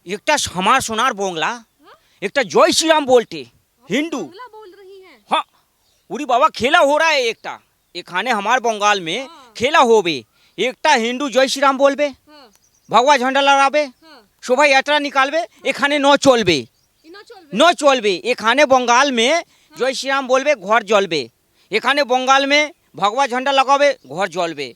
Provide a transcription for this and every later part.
एक हमार सोनार बोंगला एक जय श्री राम बोलते हिंदू बांग्ला बोल रही हैं। हाँ उरी बाबा खेला हो रहा है एकटा एखाने हमार बंगाल में हाँ। खेला होबे एकटा हिंदू जय श्री राम बोलबे हाँ, भगवा झंडा लहराबे हाँ, शोभा यात्रा निकालबे एखाने न चलबे इना चलबे। न चलबे एखाने बंगाल में जय श्री राम बोलबे घर जलबे एखाने बंगाल में भगवा झंडा लगाबे घर जलबे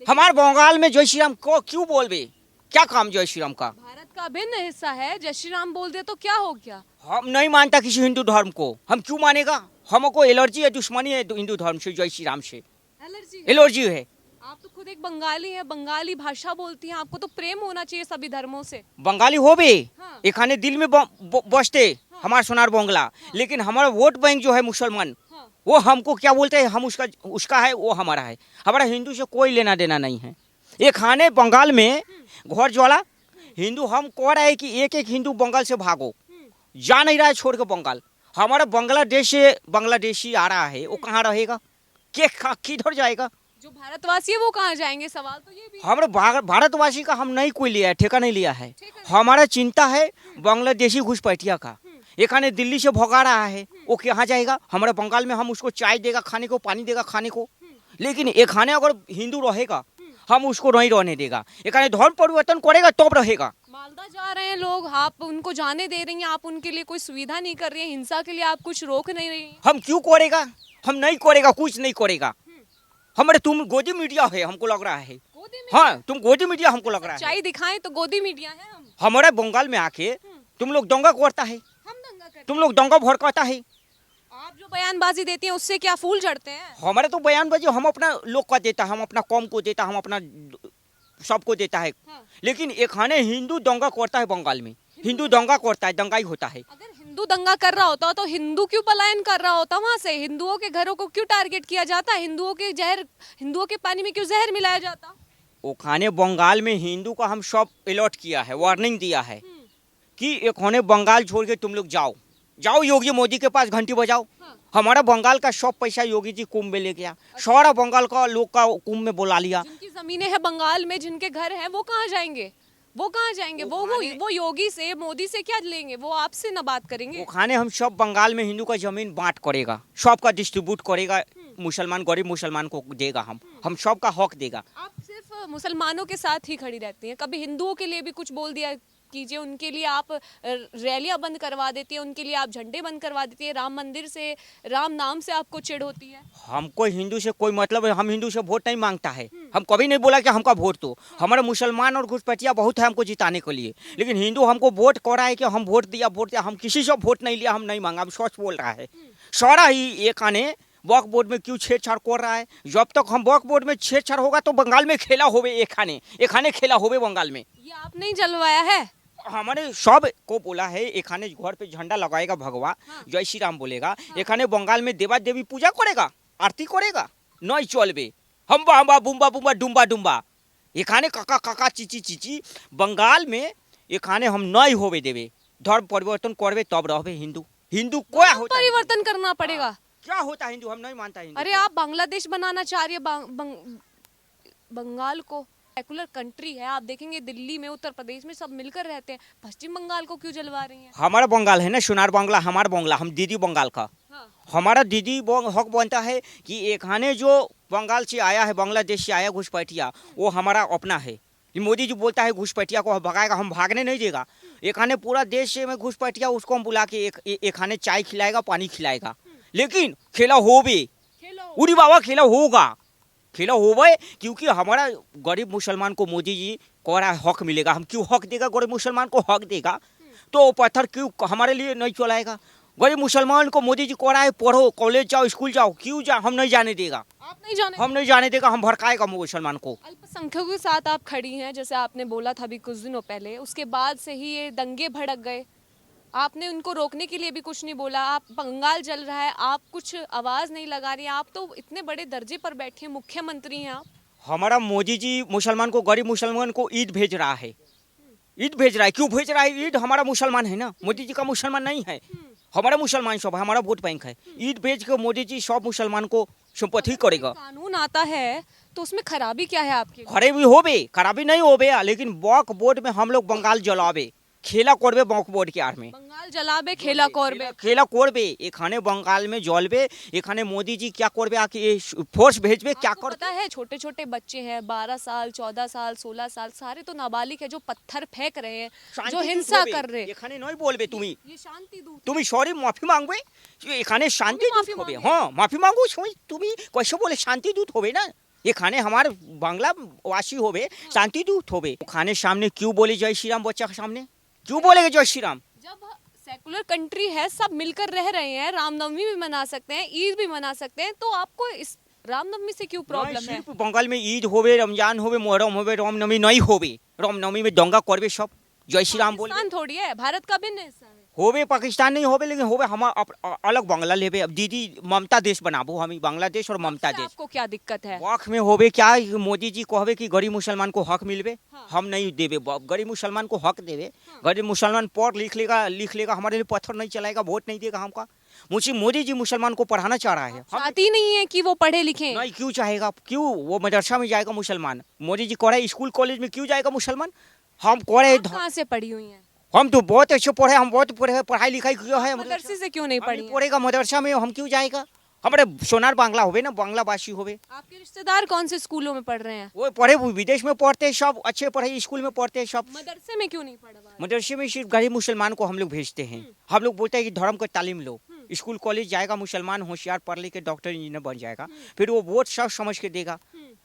हमार बंगाल में जय श्री राम को क्यों बोलबे क्या काम जय श्री राम का भारत का अभिन्न हिस्सा है, जय श्री राम बोल दे तो क्या हो गया? हम नहीं मानता किसी हिंदू धर्म को हम क्यों मानेगा हमको एलर्जी है दुश्मनी है हिंदू धर्म से जय श्री राम से एलर्जी है? एलर्जी है आप तो खुद एक बंगाली हैं, बंगाली भाषा बोलती हैं, आपको तो प्रेम होना चाहिए सभी धर्मों से। बंगाली हो बे हाँ। एखाने दिल में बसते हमार सोनार बोंगला लेकिन हमारा वोट बैंक जो है मुसलमान हाँ। वो हमको क्या बोलते हैं हम उसका है वो हमारा है हमारा हिंदू से कोई लेना देना नहीं है एक खाने बंगाल में घर ज्वाला हिंदू हम कह रहे हैं कि एक एक हिंदू बंगाल से भागो जा नहीं रहा है छोड़ के बंगाल हमारा बांग्लादेश से बांग्लादेशी आ रहा है वो कहाँ रहेगा किधर जाएगा जो भारतवासी है वो कहाँ जाएंगे? सवाल तो ये भी है। हमारे भारतवासी का हम नहीं कोई लिया है ठेका नहीं लिया है ठेका नहीं। हमारा चिंता है बांग्लादेशी घुसपैठिया का एखाने दिल्ली से भगा रहा है वो कहाँ जाएगा हमारे बंगाल में हम उसको चाय देगा खाने को पानी देगा खाने को लेकिन एखाने अगर हिंदू रहेगा हम उसको नहीं रहने देगा एखाने धर्म परिवर्तन करेगा तब रहेगा मालदा जा रहे हैं लोग, आप उनको जाने दे रही हैं, आप उनके लिए कोई सुविधा नहीं कर रही हैं, हिंसा के लिए आप कुछ रोक नहीं रही हैं। हम क्यों करेगा हम नहीं करेगा कुछ नहीं करेगा हमारे तुम गोदी मीडिया है हमको लग रहा है गोदी में हाँ तुम गोदी मीडिया हमको लग रहा है सच्चाई दिखाएं तो गोदी मीडिया है हम। हमारे बंगाल में आके तुम लोग दंगा करता है हम दंगा करते तुम लोग दंगा भड़काता है हैं। आप जो बयानबाजी देती हैं उससे क्या फूल झड़ते हैं? हमारे तो बयानबाजी हम अपना लोग का देता हम अपना कौम को देता हम अपना सबको देता है हाँ। लेकिन एक खाने हिंदू दंगा करता है बंगाल में हिंदू दंगा करता है दंगाई होता है अगर हिंदू दंगा कर रहा होता तो हिंदू क्यों पलायन कर रहा होता वहां से? हिंदुओं के घरों को क्यों टारगेट किया जाता? हिंदुओं के पानी में क्यों जहर मिलाया जाता? वो खाने बंगाल में हिंदू का हम सब अलर्ट किया है वार्निंग दिया है कि एक होने बंगाल छोड़ के तुम लोग जाओ जाओ योगी मोदी के पास घंटी बजाओ हाँ। हमारा बंगाल का सब पैसा योगी जी कुंभ में ले गया सारा बंगाल का लोग का कुंभ में बुला लिया जिनकी जमीनें हैं बंगाल में, जिनके घर हैं, वो कहाँ जाएंगे? वो कहाँ जाएंगे? वो योगी से मोदी से क्या लेंगे? वो आपसे ना बात करेंगे। वो खाने हम सब बंगाल में हिंदू का जमीन बांट करेगा सबका डिस्ट्रीब्यूट करेगा मुसलमान गरीब मुसलमान को देगा हम सबका हक देगा आप सिर्फ मुसलमानों के साथ ही खड़ी रहती हैं, कभी हिंदुओं के लिए भी कुछ बोल दिया कीजिए? उनके लिए आप रैलियां बंद करवा देती हैं, उनके लिए आप झंडे बंद करवा देती है, राम मंदिर से राम नाम से आपको चिढ़ होती है? हमको हिंदू से कोई मतलब है हम हिंदू से वोट नहीं मांगता है हम कभी नहीं बोला कि हमका वोट दो हमारे मुसलमान और घुसपैठिया बहुत है हमको जिताने के लिए लेकिन हिंदू हमको वोट कर रहा है कि हम वोट दिया हम किसी से वोट नहीं लिया हम नहीं मांगा हम सच बोल रहा है सारा ही एक आने वक्फ बोर्ड में क्यों छेड़छाड़ कर रहा है जब तक हम वक्फ बोर्ड में छेड़छाड़ होगा तो बंगाल में खेला होवे एक खाने खेला होवे बंगाल में ये आपने ही जलवाया है? हमारे सब को बोला है एखाने घर पे झंडा लगाएगा भगवा जय श्री राम बोलेगा एखाने बंगाल में देवा देवी पूजा करेगा आरती करेगा नहीं चलबे हम बा बुम्बा बुम्बा डुम्बा डुम्बा एखाने काका काका चिची चिची बंगाल में एखाने हम नहीं होवे देवे धर्म परिवर्तन करबे तब रहबे हिंदू हिंदू क्या होता है परिवर्तन करना पड़ेगा। क्या होता है हिंदू हम नहीं मानता हिंदू अरे आप बांग्लादेश बनाना चाह रही है बंगाल को, सेकुलर कंट्री है। आप देखेंगे दिल्ली में, उत्तर प्रदेश में सब मिलकर रहते हैं, पश्चिम बंगाल को क्यों जलवा रही हैं? हमारा बंगाल है ना सोनार बांग्ला हमारा बंगला हम दीदी बंगाल का हाँ। हमारा दीदी हक बनता है कि एक खाने जो बंगाल से आया है बांग्लादेश से आया घुसपैठिया वो हमारा अपना है मोदी जी बोलता है घुसपैठिया को भगाएगा हम भागने नहीं देगा एक खाने पूरा देश से में घुसपैठिया उसको हम बुला के एक खाने चाय खिलाएगा पानी खिलाएगा लेकिन खेला हो भी उरी बाबा खेला होगा क्योंकि हमारा गरीब मुसलमान को मोदी जी कह रहा है हक मिलेगा हम क्यों हक देगा गरीब मुसलमान को हक देगा तो पत्थर क्यों हमारे लिए नहीं चलाएगा गरीब मुसलमान को मोदी जी कह रहा है पढ़ो कॉलेज जाओ स्कूल जाओ क्यों जाओ हम नहीं जाने देगा आप नहीं जाने हम नहीं जाने देगा हम भड़काएगा मुसलमान को अल्पसंख्यकों के साथ आप खड़ी हैं जैसे आपने बोला था अभी कुछ दिनों पहले, उसके बाद से ही ये दंगे भड़क गए, आपने उनको रोकने के लिए भी कुछ नहीं बोला। आप बंगाल जल रहा है, आप कुछ आवाज नहीं लगा रही, आप तो इतने बड़े दर्जे पर बैठे हैं, मुख्यमंत्री हैं आप। हमारा मोदी जी मुसलमान को गरीब मुसलमान को ईद भेज रहा है ईद भेज रहा है क्यों भेज रहा है ईद हमारा मुसलमान है ना मोदी जी का मुसलमान नहीं है हमारा मुसलमान सब हमारा वोट बैंक है ईद भेज के मोदी जी सब मुसलमान को संपत्ति करेगा। कानून आता है तो उसमें खराबी क्या है आपके लिए? खराबी होबे, खराबी नहीं होबे, लेकिन वॉक बोर्ड में हम लोग बंगाल जलावे, खेला करबे वॉक बोर्ड के आड़ में, बंगाल जलाबे खेला कोरबे। खेला करबे एखाने बंगाल में जलबे, एखाने मोदी जी क्या करबे आके फोर्स भेजबे, क्या आपको कर पता है छोटे छोटे बच्चे हैं 12 साल 14 साल 16 साल सारे तो नाबालिग है जो पत्थर फेंक रहे हैं जो हिंसा कर रहे हैं। এখানে নয় বলবে তুমি, ये शांति दूत তুমি সরি মাফি মাংবে, এখানে শান্তি মাফি দূত হবে, মাंगे। হ্যাঁ মাফি মাঙ্গো তুমি कैसे बोले शांति दूत होबे ना, এখানে हमारे बांग्ला वासी होबे, शांति दूत होबे, खाने सामने क्यों बोले जय श्री राम बच्चा के सामने, क्यों बोलेगे जय श्री राम? जब सेकुलर कंट्री है सब मिलकर रह रहे हैं रामनवमी भी मना सकते हैं ईद भी मना सकते हैं तो आपको इस रामनवमी से क्यों प्रॉब्लम है? सिर्फ बंगाल में ईद होबे, रमजान होबे, मुहर्रम होबे, रामनवमी नहीं होबे, रामनवमी में दंगा करबे सब, जय श्री राम बोले पाकिस्तान थोड़ी है भारत का भिन्न हिस्सा है। होबे, पाकिस्तान नहीं होबे, लेकिन होबे हम अलग बांग्ला लेबे, अब दीदी ममता देश बनाबो, हम बांग्लादेश और ममता इससे देश आपको क्या दिक्कत है? वक्त में होबे क्या, मोदी जी कहबे कि गरीब मुसलमान को हक मिलबे, हाँ। हम नहीं देबे, गरीब मुसलमान को हक देबे, गरीब मुसलमान पढ़ लिख लेगा, हमारे लिए पत्थर नहीं चलाएगा, वोट नहीं देगा हमका, मुझे मोदी जी मुसलमान को पढ़ाना चाह रहा है, हम चाहती नहीं है कि वो पढ़े लिखे। नहीं क्यों चाहेगा, क्यों वो मदरसा में जाएगा मुसलमान, मोदी जी कह रहे स्कूल कॉलेज में क्यों जाएगा मुसलमान, हम कह रहे आप कहाँ से पढ़ी हुई हैं? हम तो बहुत अच्छे पढ़े, हम बहुत पढ़े, पढ़ाई लिखाई किया है, मदरसे से क्यों नहीं हम पढ़ी नहीं हैं? पढ़ेगा मदरसा में, हम क्यों जाएगा, हमारे सोनार बांग्ला होबे ना, बांग्ला भाषी होबे, आपके रिश्तेदार कौन से स्कूलों में पढ़ रहे हैं? वो पढ़े, वो विदेश में पढ़ते हैं सब, अच्छे पढ़े स्कूल में पढ़ते हैं सब, मदरसे में क्यों नहीं पढ़वा? मदरसे में सिर्फ गरीब मुसलमान को हम लोग भेजते हैं, हम लोग बोलते हैं कि धर्म का तालीम लो, स्कूल कॉलेज जाएगा मुसलमान होशियार पढ़ लिख के डॉक्टर इंजीनियर बन जाएगा, फिर वो वोट सब समझ के देगा,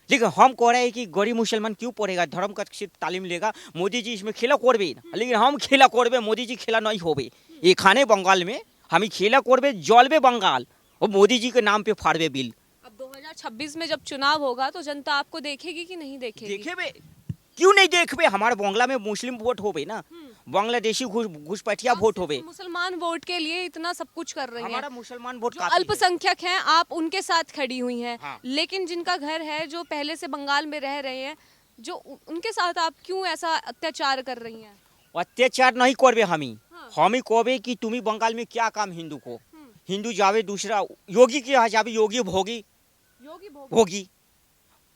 लेकिन हम कह रहे हैं कि गरीब मुसलमान क्यों पढ़ेगा, धर्म का सिर्फ तालीम लेगा, मोदी जी इसमें खेला करबे, लेकिन हम खेला करबे, मोदी जी खेला नहीं होबे, ये खाने बंगाल में हम खेला करबे, जलबे बंगाल और मोदी जी के नाम पे फाड़बे बिल, अब 2026 में जब चुनाव होगा तो जनता आपको देखेगी कि नहीं देखेगी? देखेबे क्यों नहीं देखबे, हमारे बांग्ला में मुस्लिम वोट होबे ना, बांग्लादेशी घुसपैठिया आप वोट सिर्फ होबे, मुसलमान वोट के लिए इतना सब कुछ कर रही हैं। हमारा मुसलमान वोट जो काफी है। अल्पसंख्यक हैं आप उनके साथ खड़ी हुई हैं, हाँ। लेकिन जिनका घर है जो पहले से बंगाल में रह रहे हैं जो उनके साथ आप क्यों ऐसा अत्याचार कर रही हैं? अत्याचार नहीं करबे हमी, हाँ। हमी कहबे कि तुम्ही बंगाल में क्या काम हिंदू को, हिंदू जावे दूसरा योगी के यहाँ जावे, योगी भोगी योगी भोगी,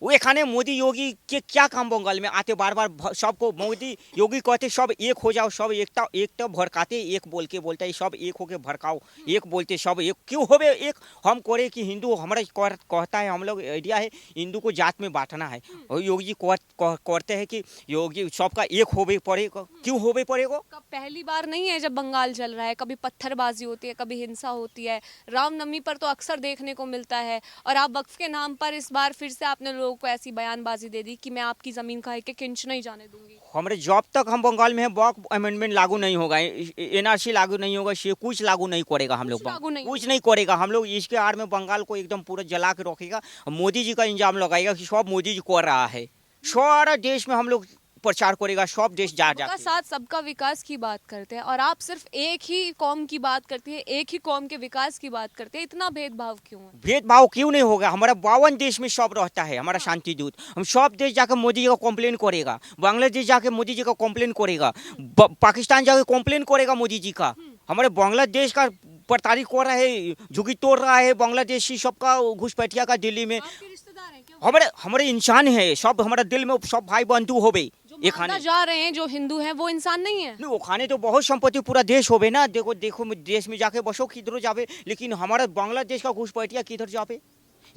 वो एखाने मोदी योगी के क्या काम बंगाल में आते बार बार सबको मोदी योगी कहते सब एक हो जाओ, सब एकता भड़काते, एक बोल के बोलते सब एक होके भड़काओ, एक बोलते सब एक क्यों होबे एक, हम करे कि हिंदू हमारा कहता है, हम लोग आइडिया है हिंदू को जात में बांटना है, और योगी जी करते हैं कि योगी सबका एक होबे पड़ेगा, क्यों होबे पड़ेगा? कब पहली बार नहीं है जब बंगाल जल रहा है, कभी पत्थरबाजी होती है, कभी हिंसा होती है, रामनवमी पर तो अक्सर देखने को मिलता है, और आप वक्फ के नाम पर इस बार फिर से आपने लोगों को ऐसी बयानबाजी दे दी कि मैं आपकी जमीन का एक इंच नहीं जाने दूंगी। हमारे जब तक हम बंगाल में हैं वक्त अमेंडमेंट लागू नहीं होगा, एनआरसी लागू नहीं होगा, ये कुछ लागू नहीं करेगा, हम लोग कुछ नहीं करेगा, हम लोग इसके आड़ में बंगाल को एकदम पूरा जला के रखेगा, मोदी जी का इंजाम लगाएगा कि सब मोदी जी कर रहा है, सारा देश में हम लोग प्रचार करेगा, सब देश जा सबका साथ सबका विकास की बात करते हैं और आप सिर्फ एक ही कौम की बात करती है, एक ही कौम के विकास की बात करते हैं, इतना भेदभाव क्यों है? भेदभाव क्यों नहीं होगा, हमारा 52 देश में सब रहता है, हमारा शांति दूत, हम सब देश जाकर मोदी जी का कंप्लेन करेगा, बांग्लादेश जाके मोदी जी का कंप्लेन करेगा, पाकिस्तान जाके कंप्लेन करेगा मोदी जी का, हमारे बांग्लादेश का प्रताड़ित कर रहा है, झुकी तोड़ रहा है, बांग्लादेशी सबका घुसपैठिया का दिल्ली में, आपके रिश्तेदार हैं क्या? हमारे इंसान है सब, हमारा दिल में सब भाई बंधु होबे, जो मानता जा रहे हैं जो हिंदू हैं वो इंसान नहीं है? नहीं वो खाने तो बहुत संपत्ति पूरा देश होबे ना, देखो देखो देश में जाके बसो किधर जावे, लेकिन हमारा बांग्लादेश का घुसपैठिया किधर जावे,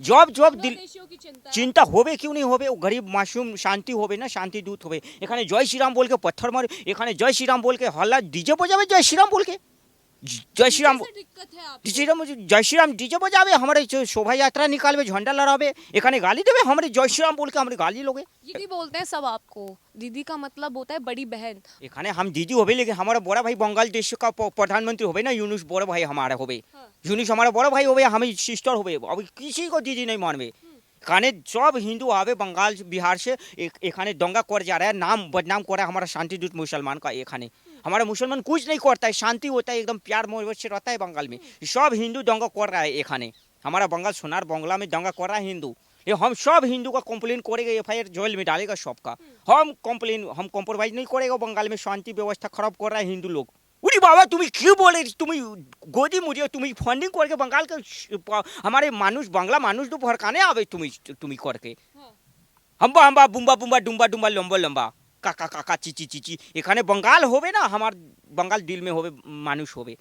जब दिल देशियों की चिंता है। चिंता होबे क्यों नहीं होबे, वो गरीब मासूम शांति होबे ना, शांति दूत होबे, एखाने जय श्री राम बोल के पत्थर मारे, एखाने जय श्री राम बोल के हल्ला डीजे बजावे, जय श्री राम बोल के, जय श्री राम, कैसे दिक्कत है आपको? जय श्री राम डीजे बजावे, हमारे शोभा यात्रा निकालवे, झंडा लहरावे, एखाने गाली देवे, हमारे जय श्री राम बोल के हमारे गाली लोगे, दीदी बोलते हैं सब आपको, दीदी का मतलब होता है बड़ी बहन। एखाने हम दीदी होबे, लेकिन हमारा बड़ा भाई बंगाल देश का प्रधानमंत्री होबे ना, यूनुस बड़ा भाई हमारा होबे, यूनुस हमारा बड़ा भाई होबे, हमें सिस्टर होबे, अब किसी को दीदी नहीं मानवे, खाने सब हिंदू आवे बंगाल बिहार से, एखाने दंगा कर जा रहा है, नाम बदनाम कर रहा है हमारा शांति दूत मुसलमान का, एखाने हमारा मुसलमान कुछ नहीं करता है, शांति होता है, एकदम प्यार मोहब्बत से रहता है बंगाल में, सब हिंदू दंगा कर रहा है, एखाने हमारा बंगाल सोनार बांग्ला में दंगा कर रहा है हिंदू, ये हम सब हिंदू का कंप्लेन करेगा, एफआईआर जेल में डालेगा सबका, हम कॉम्प्रोमाइज नहीं करेगा, बंगाल में शांति व्यवस्था खराब कर रहा है हिंदू लोग, उरी बाबा तुम्हें क्यों बोले, तुम्हें गोदी मुझे तुम्हें फंडिंग करके बंगाल के हमारे मानुष बांग्ला मानुष तो भड़काने आवे तुम्हें करके, হাম্বা হাম্বা বুম্বা বুম্বা ডুম্বা ডুম্বা লম্বা লম্বা কাকা কাকা চিচি চিচি এখানে বঙ্গাল হবে না আমার বঙ্গাল দিল মে হবে মানুষ হবে